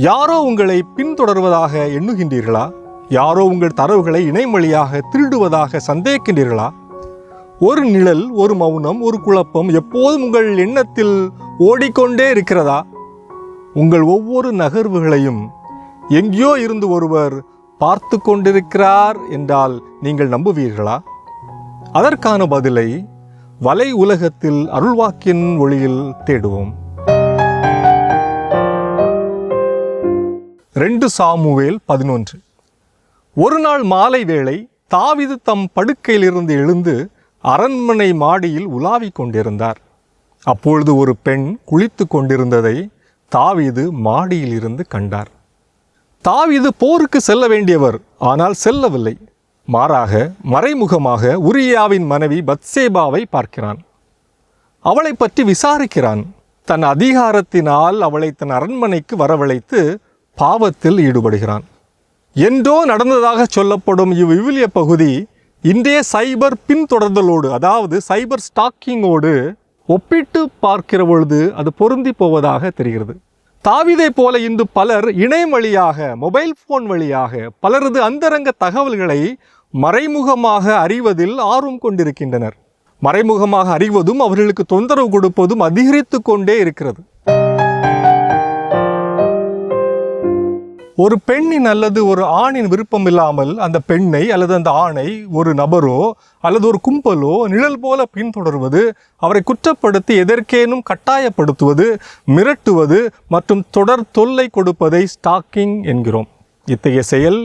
யாரோ உங்களை பின்தொடர்வதாக எண்ணுகின்றீர்களா? யாரோ உங்கள் தரவுகளை இணையவழியாக திருடுவதாக சந்தேகிக்கின்றீர்களா? ஒரு நிழல், ஒரு மௌனம், ஒரு குழப்பம் எப்போதும் உங்கள் எண்ணத்தில் ஓடிக்கொண்டே இருக்கிறதா? உங்கள் ஒவ்வொரு நகர்வுகளையும் எங்கேயோ இருந்து ஒருவர் பார்த்து கொண்டிருக்கிறார் என்றால் நீங்கள் நம்புவீர்களா? அதற்கான பதிலை வலை உலகத்தில் அருள்வாக்கின் ஒளியில் தேடுவோம். 2 சாமுவேல் 11. ஒரு நாள் மாலை வேளை தாவீது தம் படுக்கையிலிருந்து எழுந்து அரண்மனை மாடியில் உலாவிக் கொண்டிருந்தார். அப்பொழுது ஒரு பெண் குளித்து கொண்டிருந்ததை தாவீது மாடியில் இருந்து கண்டார். தாவீது போருக்கு செல்ல வேண்டியவர், ஆனால் செல்லவில்லை. மாறாக மறைமுகமாக உரியாவின் மனைவி பத்சேபாவை பார்க்கிறான். அவளை பற்றி விசாரிக்கிறான். தன் அதிகாரத்தினால் அவளை தன் அரண்மனைக்கு வரவழைத்து பாவத்தில் ஈடுபடுகிறான். என்றோ நடந்ததாக சொல்லப்படும் இவ்விவிலிய பகுதி இன்றைய சைபர் பின்தொடர்தலோடு, அதாவது சைபர் ஸ்டாக்கிங்கோடு ஒப்பிட்டு பார்க்கிற பொழுது அது பொருந்தி போவதாக தெரிகிறது. தாவீதை போல இன்று பலர் இணையம் வழியாக, மொபைல் போன் வழியாக பலரது அந்தரங்க தகவல்களை மறைமுகமாக அறிவதில் ஆர்வம் கொண்டிருக்கின்றனர். மறைமுகமாக அறிவதும் அவர்களுக்கு தொந்தரவு கொடுப்பதும் அதிகரித்து கொண்டே இருக்கிறது. ஒரு பெண்ணின் அல்லது ஒரு ஆணின் விருப்பம் இல்லாமல் அந்த பெண்ணை அல்லது அந்த ஆணை ஒரு நபரோ அல்லது ஒரு கும்பலோ நிழல் போல பின்தொடர்வது, அவரை குற்றப்படுத்தி எதற்கேனும் கட்டாயப்படுத்துவது, மிரட்டுவது மற்றும் தொடர் தொல்லை கொடுப்பதை ஸ்டாக்கிங் என்கிறோம். இத்தகைய செயல்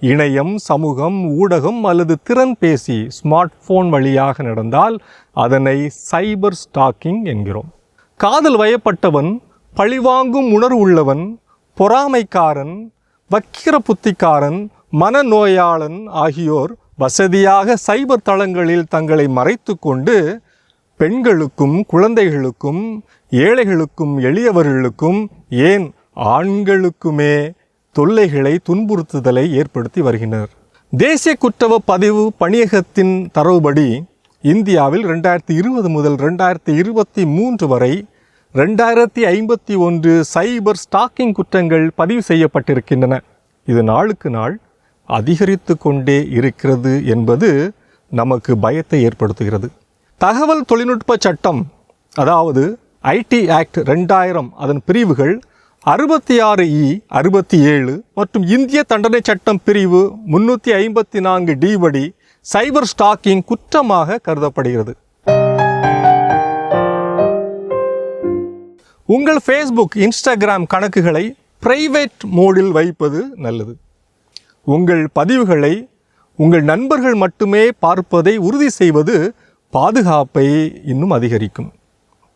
இணையம், சமூகம், ஊடகம் அல்லது திறன்பேசி ஸ்மார்ட் போன் வழியாக நடந்தால் அதனை சைபர் ஸ்டாக்கிங் என்கிறோம். காதல் வயப்பட்டவன், பழிவாங்கும் உணர்வுள்ளவன், பொறாமைக்காரன், வக்கிர புத்திக்காரன், மனநோயாளன் ஆகியோர் வசதியாக சைபர் தளங்களில் தங்களை மறைத்து கொண்டு பெண்களுக்கும், குழந்தைகளுக்கும், ஏழைகளுக்கும், எளியவர்களுக்கும், ஏன் ஆண்களுக்குமே தொல்லைகளை, துன்புறுத்துதலை ஏற்படுத்தி வருகின்றனர். தேசிய குற்றவ பதிவு பணியகத்தின் தரவுபடி இந்தியாவில் 2020 முதல் 2023 வரை 2051 சைபர் ஸ்டாக்கிங் குற்றங்கள் பதிவு செய்யப்பட்டிருக்கின்றன. இது நாளுக்கு நாள் அதிகரித்து கொண்டே இருக்கிறது என்பது நமக்கு பயத்தை ஏற்படுத்துகிறது. தகவல் தொழில்நுட்ப சட்டம், அதாவது ஐடி ஆக்ட் 2000, அதன் பிரிவுகள் 66E, 67 மற்றும் இந்திய தண்டனை சட்டம் பிரிவு 354D படி சைபர் ஸ்டாக்கிங் குற்றமாக கருதப்படுகிறது. உங்கள் ஃபேஸ்புக், இன்ஸ்டாகிராம் கணக்குகளை பிரைவேட் மோடில் வைப்பது நல்லது. உங்கள் பதிவுகளை உங்கள் நண்பர்கள் மட்டுமே பார்ப்பதை உறுதி செய்வது பாதுகாப்பை இன்னும் அதிகரிக்கும்.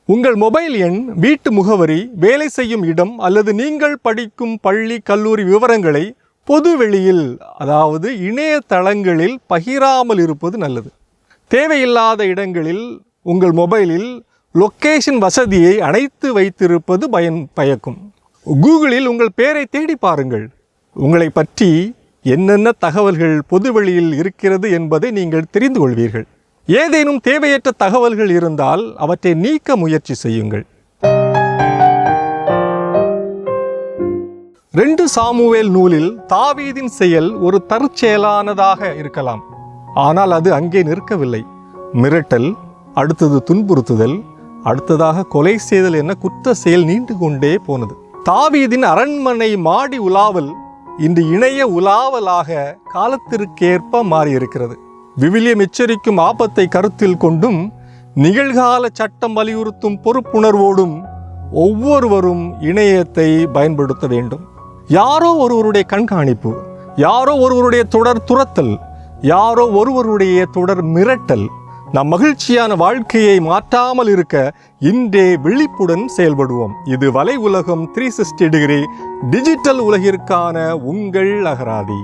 உங்கள் மொபைல் எண், வீட்டு முகவரி, வேலை செய்யும் இடம் அல்லது நீங்கள் படிக்கும் பள்ளி, கல்லூரி விவரங்களை பொது வெளியில், அதாவது இணையதளங்களில் பகிராமல் இருப்பது நல்லது. தேவையில்லாத இடங்களில் உங்கள் மொபைலில் லொக்கேஷன் வசதியை அணைத்து வைத்திருப்பது பயக்கும். கூகுளில் உங்கள் பெயரை தேடி பாருங்கள். உங்களை பற்றி என்னென்ன தகவல்கள் பொதுவெளியில் இருக்கிறது என்பதை நீங்கள் தெரிந்து கொள்வீர்கள். ஏதேனும் தேவையற்ற தகவல்கள் இருந்தால் அவற்றை நீக்க முயற்சி செய்யுங்கள். 2 சாமுவேல் நூலில் தாவீதின் செயல் ஒரு தற்செயலானதாக இருக்கலாம். ஆனால் அது அங்கே நிற்கவில்லை. மிரட்டல், அடுத்தது துன்புறுத்துதல், அடுத்ததாக கொலை செய்தல் என குற்ற செயல் நீண்டு கொண்டே போனது. தாவீதின் அரண்மனை மாடி உலாவல் இன்று இணைய உலாவலாக காலத்திற்கேற்ப மாறியிருக்கிறது. விவிலியம் எச்சரிக்கும் ஆபத்தை கருத்தில் கொண்டும் நிகழ்கால சட்டம் வலியுறுத்தும் பொறுப்புணர்வோடும் ஒவ்வொருவரும் இணையத்தை பயன்படுத்த வேண்டும். யாரோ ஒருவருடைய கண்காணிப்பு, யாரோ ஒருவருடைய தொடர் துரத்தல், யாரோ ஒருவருடைய தொடர் மிரட்டல் நம் மகிழ்ச்சியான வாழ்க்கையை மாற்றாமல் இருக்க இன்றே விழிப்புடன் செயல்படுவோம். இது வலை உலகம் 360 டிகிரி டிஜிட்டல் உலகிற்கான உங்கள் அகராதி.